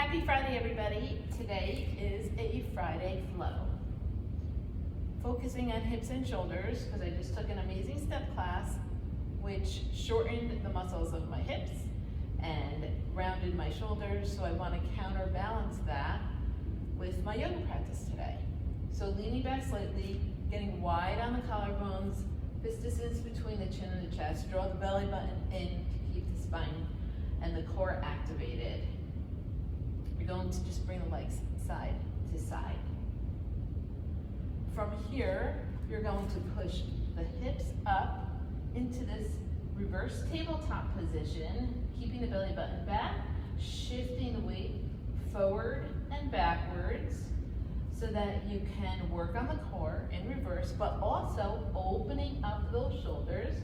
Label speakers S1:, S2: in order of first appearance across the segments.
S1: Happy Friday, everybody. Today is a Friday flow. Focusing on hips and shoulders, because I just took an amazing step class, which shortened the muscles of my hips and rounded my shoulders, so I want to counterbalance that with my yoga practice today. So leaning back slightly, getting wide on the collarbones, fist distance between the chin and the chest, draw the belly button in to keep the spine and the core activated. You're going to just bring the legs side to side. From here, you're going to push the hips up into this reverse tabletop position, keeping the belly button back, shifting the weight forward and backwards so that you can work on the core in reverse, but also opening up those shoulders,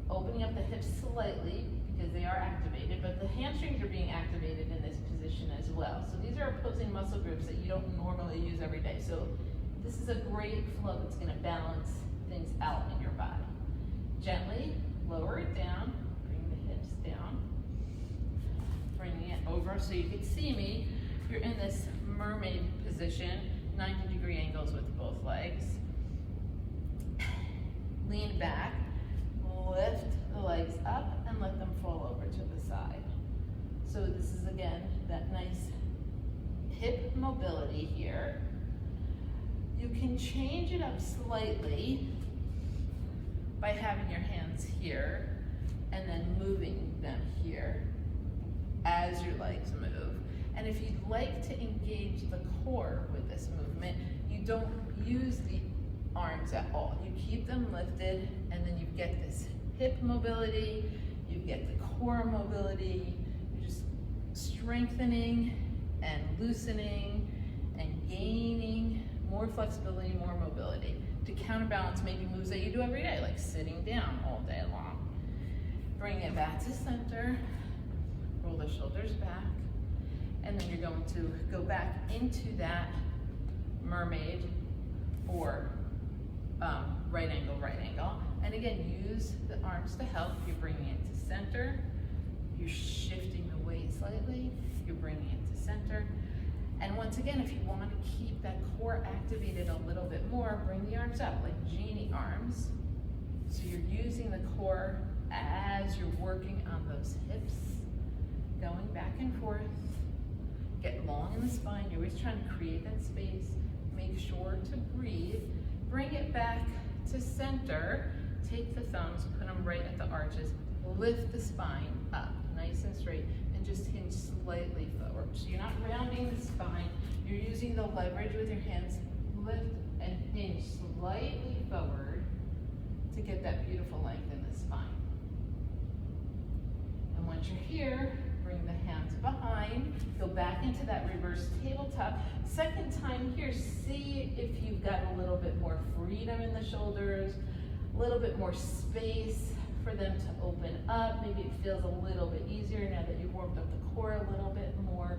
S1: opening up the hips slightly because they are activated, but the hamstrings are being activated in this position as well. So these are opposing muscle groups that you don't normally use every day. So this is a great flow that's going to balance things out in your body. Gently lower it down, bring the hips down, bringing it over so you can see me. You're in this mermaid position, 90-degree angles with both legs. Lean back, lift the legs up and let them fall over to the side. So this is again that nice hip mobility here. You can change it up slightly by having your hands here and then moving them here as your legs move. And if you'd like to engage the core with this movement, you don't use the arms at all. You keep them lifted and then you get this hip mobility, you get the core mobility, you're just strengthening and loosening and gaining more flexibility, more mobility to counterbalance maybe moves that you do every day, like sitting down all day long. Bring it back to center, roll the shoulders back, and then you're going to go back into that mermaid or right angle. And again, use the arms to help. You're bringing it to center. You're shifting the weight slightly. You're bringing it to center. And once again, if you want to keep that core activated a little bit more, bring the arms up like genie arms. So you're using the core as you're working on those hips, going back and forth. Get long in the spine. You're always trying to create that space. Make sure to breathe. Bring it back to center. Take the thumbs, put them right at the arches. Lift the spine up, nice and straight, and just hinge slightly forward. So you're not rounding the spine. You're using the leverage with your hands. Lift and hinge slightly forward to get that beautiful length in the spine. And once you're here, bring the hands behind, go back into that reverse tabletop. Second time here, see if you've got a little bit more freedom in the shoulders, a little bit more space for them to open up. Maybe it feels a little bit easier now that you've warmed up the core a little bit more.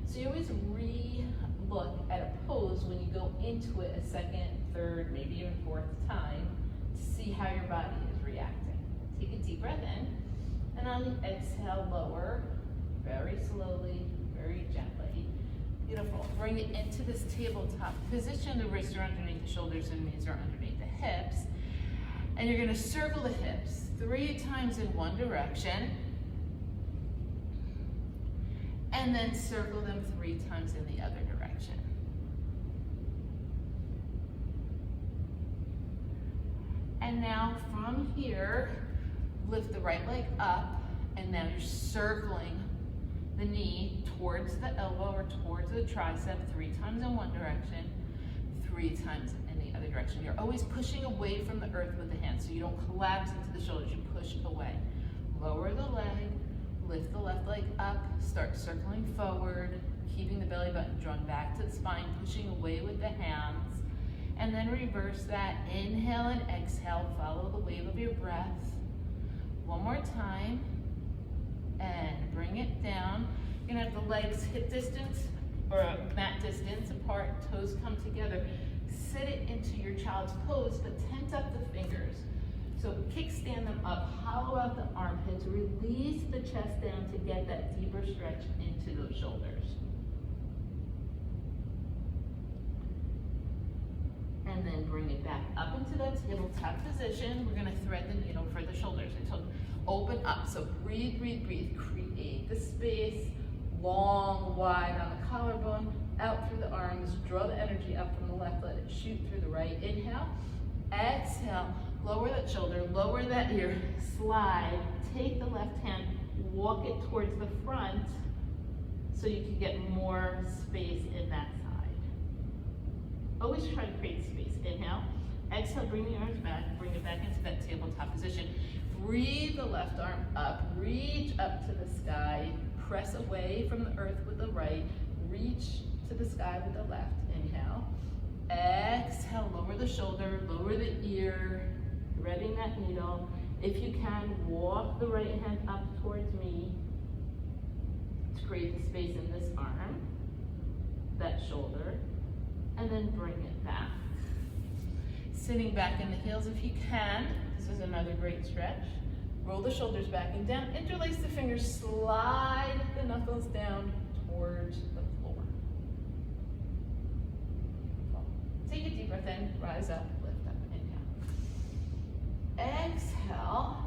S1: So you always re-look at a pose when you go into it a second, third, maybe even fourth time to see how your body is reacting. Take a deep breath in, and on the exhale, lower. Very slowly, very gently. Beautiful. Bring it into this tabletop position. The wrists are underneath the shoulders and knees are underneath the hips. And you're going to circle the hips 3 times in one direction. And then circle them 3 times in the other direction. And now from here, lift the right leg up. And now you're circling the knee towards the elbow or towards the tricep 3 times in one direction, 3 times in the other direction. You're always pushing away from the earth with the hands so you don't collapse into the shoulders, you push away. Lower the leg, lift the left leg up, start circling forward, keeping the belly button drawn back to the spine, pushing away with the hands, and then reverse that. Inhale and exhale, follow the wave of your breath. One more time. And bring it down. You're gonna have the legs hip distance or mat distance apart, toes come together. Sit it into your child's pose, but tent up the fingers. So kickstand them up, hollow out the armpits, release the chest down to get that deeper stretch into those shoulders. and then bring it back up into that tabletop position. We're gonna thread the needle for the shoulders. I told you, open up, so breathe, breathe, breathe. Create the space, long, wide on the collarbone, out through the arms, draw the energy up from the left, let it shoot through the right. Inhale, exhale, lower that shoulder, lower that ear, slide, take the left hand, walk it towards the front so you can get more space in that side. Always try to create space. Inhale, exhale, bring the arms back, bring it back into that tabletop position. Breathe the left arm up, reach up to the sky, press away from the earth with the right, reach to the sky with the left. Inhale, exhale, lower the shoulder, lower the ear, threading that needle. If you can, walk the right hand up towards me to create the space in this arm, that shoulder, and then bring it back. Sitting back in the heels if you can. This is another great stretch. Roll the shoulders back and down, interlace the fingers, slide the knuckles down towards the floor. Take a deep breath in, rise up, lift up, inhale. Exhale,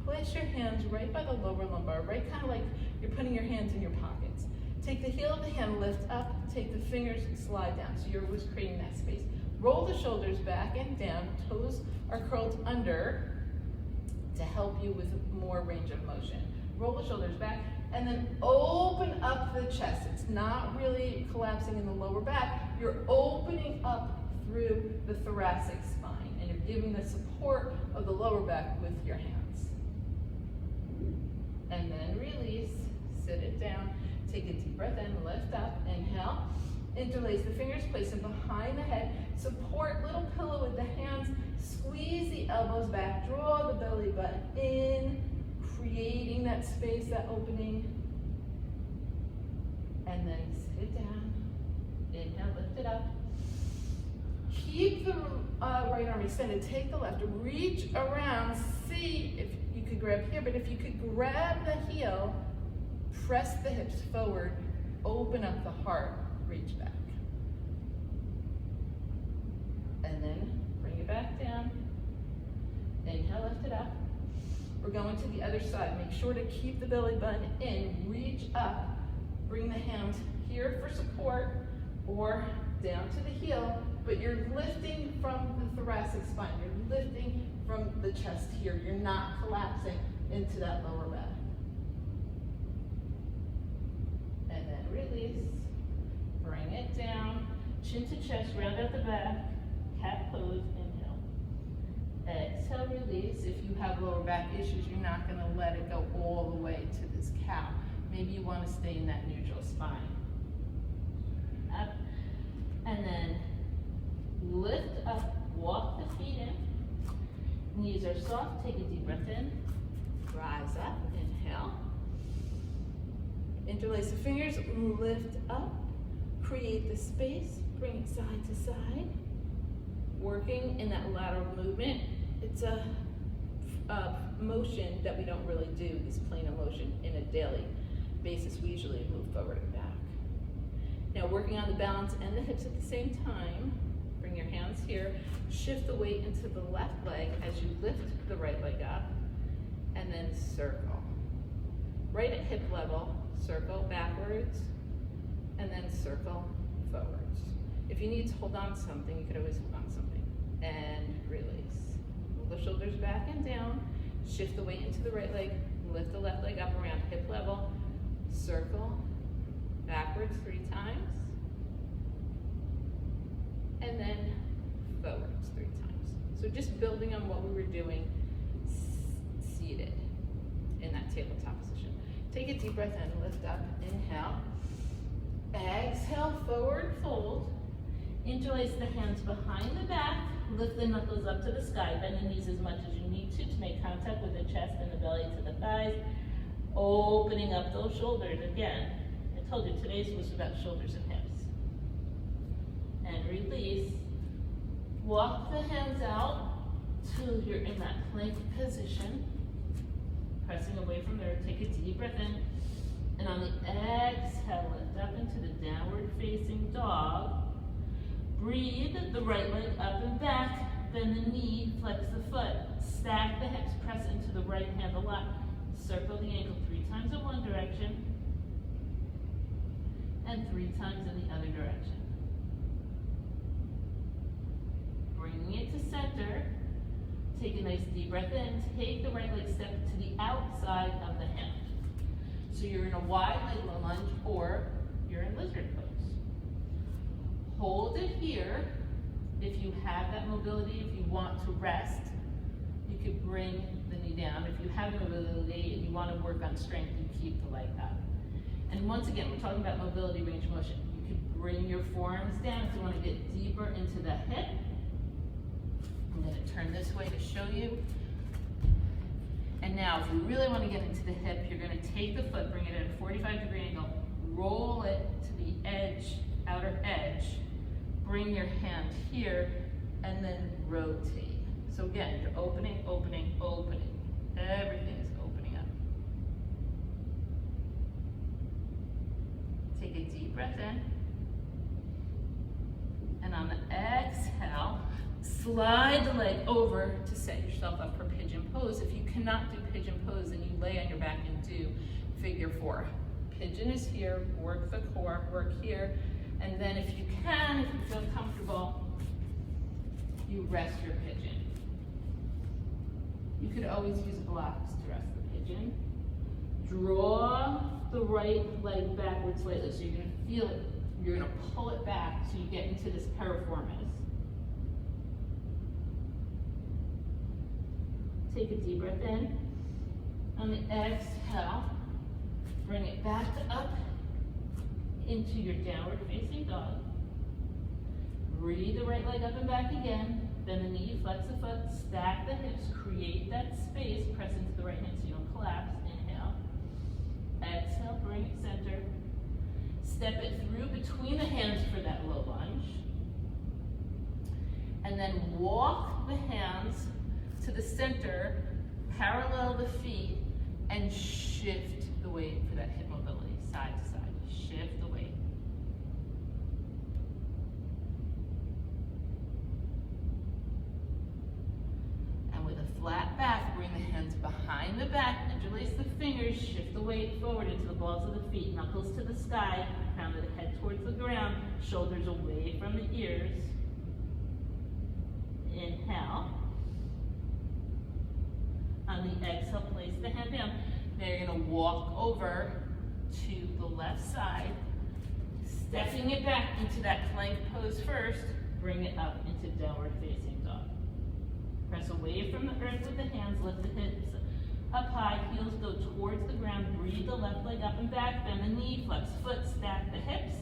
S1: place your hands right by the lower lumbar, right kind of like you're putting your hands in your pockets. Take the heel of the hand, lift up, take the fingers, slide down. So you're just creating that space. Roll the shoulders back and down, toes are curled under to help you with more range of motion. Roll the shoulders back and then open up the chest. It's not really collapsing in the lower back. You're opening up through the thoracic spine and you're giving the support of the lower back with your hands. And then release, sit it down, take a deep breath in, lift up, inhale. Interlace the fingers, place them behind the head. Support little pillow with the hands. Squeeze the elbows back. Draw the belly button in, creating that space, that opening. And then sit it down. Inhale, lift it up. Keep the right arm extended. Take the left. Reach around. See if you could grab here, but if you could grab the heel, press the hips forward, open up the heart. Reach back. And then bring it back down. Inhale, lift it up. We're going to the other side. Make sure to keep the belly button in. Reach up. Bring the hands here for support or down to the heel, but you're lifting from the thoracic spine. You're lifting from the chest here. You're not collapsing into that lower back. And then release. Bring it down, chin to chest, round out the back, cat pose, inhale. Exhale, release. If you have lower back issues, you're not gonna let it go all the way to this cow. Maybe you wanna stay in that neutral spine. Up, and then lift up, walk the feet in. Knees are soft, take a deep breath in. Rise up, inhale. Interlace the fingers, lift up. Create the space, bring it side to side. Working in that lateral movement. It's a motion that we don't really do, this plane of motion in a daily basis. We usually move forward and back. Now working on the balance and the hips at the same time. Bring your hands here. Shift the weight into the left leg as you lift the right leg up. And then circle. Right at hip level, circle backwards. And then circle forwards. If you need to hold on to something, you could always hold on to something. And release. Roll the shoulders back and down. Shift the weight into the right leg. Lift the left leg up around hip level. Circle backwards 3 times. And then forwards 3 times. So just building on what we were doing seated in that tabletop position. Take a deep breath in, lift up, inhale. Exhale, forward fold. Interlace the hands behind the back. Lift the knuckles up to the sky. Bend the knees as much as you need to make contact with the chest and the belly to the thighs. Opening up those shoulders again. I told you today's was about shoulders and hips. And release. Walk the hands out till you're in that plank position. Pressing away from there. Take a deep breath in. And on the exhale, lift up into the downward facing dog. Breathe the right leg up and back, bend the knee, flex the foot, stack the hips, press into the right hand a lot. Circle the ankle 3 times in one direction, and 3 times in the other direction. Bringing it to center, take a nice deep breath in, take the right leg step to the outside of the hand. So you're in a wide leg lunge or you're in lizard pose. Hold it here. If you have that mobility, if you want to rest, you could bring the knee down. If you have mobility and you want to work on strength, you keep the leg up. And once again, we're talking about mobility, range of motion. You can bring your forearms down if you want to get deeper into the hip. I'm going to turn this way to show you. And now, if you really want to get into the hip, you're going to take the foot, bring it at a 45-degree angle, roll it to the edge, outer edge, bring your hand here, and then rotate. So again, you're opening, opening, opening. Everything is opening up. Take a deep breath in. And on the exhale, slide the leg over to set yourself up for pigeon pose. If you cannot do pigeon pose, then you lay on your back and do figure 4. Pigeon is here, work the core, work here, and then if you can, if you feel comfortable, you rest your pigeon. You could always use blocks to rest the pigeon. Draw the right leg backwards slightly, so you're going to feel it. You're going to pull it back so you get into this piriformis. Take a deep breath in. On the exhale, bring it back up into your downward facing dog. Breathe the right leg up and back again. Bend the knee, flex the foot, stack the hips, create that space, press into the right hand so you don't collapse. Inhale. Exhale, bring it center. Step it through between the hands for that low lunge. And then walk the hands to the center, parallel the feet, and shift the weight for that hip mobility, side to side. Shift the weight. And with a flat back, bring the hands behind the back, interlace the fingers, shift the weight forward into the balls of the feet, knuckles to the sky, crown of the head towards the ground, shoulders away from the ears. Inhale. On the exhale, place the hand down. Now you're going to walk over to the left side, stepping it back into that plank pose first, bring it up into downward facing dog. Press away from the earth with the hands, lift the hips up high, heels go towards the ground, breathe the left leg up and back, bend the knee, flex foot, stack the hips,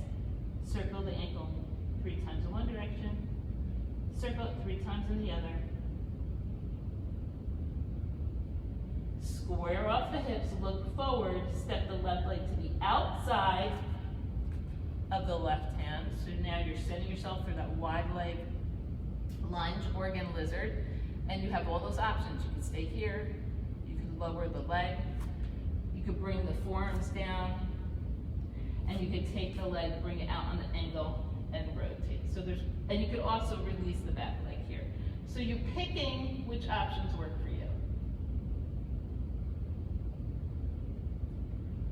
S1: circle the ankle 3 times in one direction, circle it 3 times in the other. Square off the hips, look forward, step the left leg to the outside of the left hand. So now you're setting yourself for that wide leg lunge, organ lizard, and you have all those options. You can stay here, you can lower the leg, you could bring the forearms down, and you could take the leg, bring it out on the angle, and rotate. So and you could also release the back leg here. So you're picking which options work for you.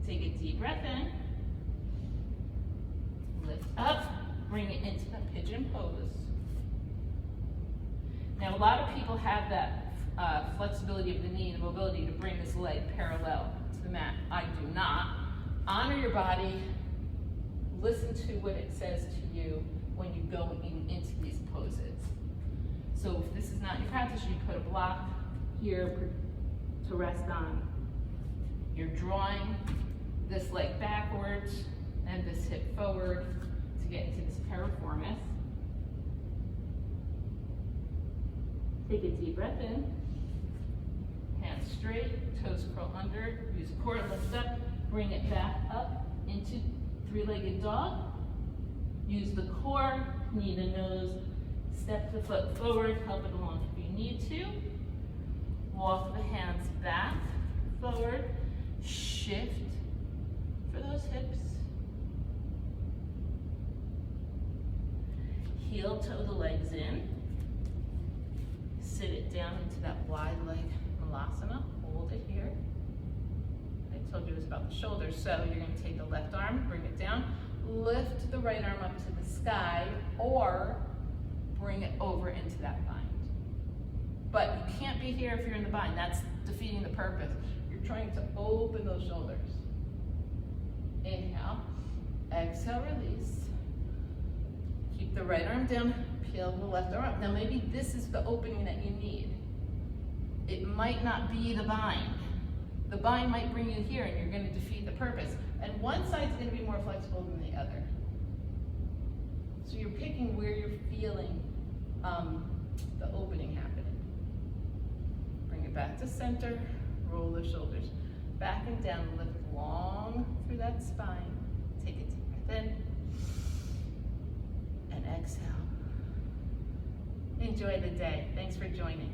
S1: Take a deep breath in, lift up, bring it into the pigeon pose. Now a lot of people have that flexibility of the knee and the mobility to bring this leg parallel to the mat. I do not. Honor your body, listen to what it says to you when you go into these poses. So if this is not your practice, you put a block here to rest on. You're drawing this leg backwards and this hip forward to get into this piriformis. Take a deep breath in. Hands straight, toes curl under, use core, lift up, bring it back up into 3-legged dog. Use the core, knee to nose, step the foot forward, help it along if you need to. Walk the hands back, forward, shift for those hips. heel toe the legs in. Sit it down into that wide leg Malasana. Hold it here. I told you it was about the shoulders, so you're going to take the left arm, bring it down, lift the right arm up to the sky, or bring it over into that bind. But you can't be here if you're in the bind. That's defeating the purpose. You're trying to open those shoulders. Inhale, exhale, release. Keep the right arm down, peel the left arm up. Now maybe this is the opening that you need. It might not be the bind. The bind might bring you here and you're going to defeat the purpose. And one side's going to be more flexible than the other. So you're picking where you're feeling the opening happening. Bring it back to center, roll the shoulders back and down, lift long through that spine. Take a deep breath in and exhale. Enjoy the day. Thanks for joining.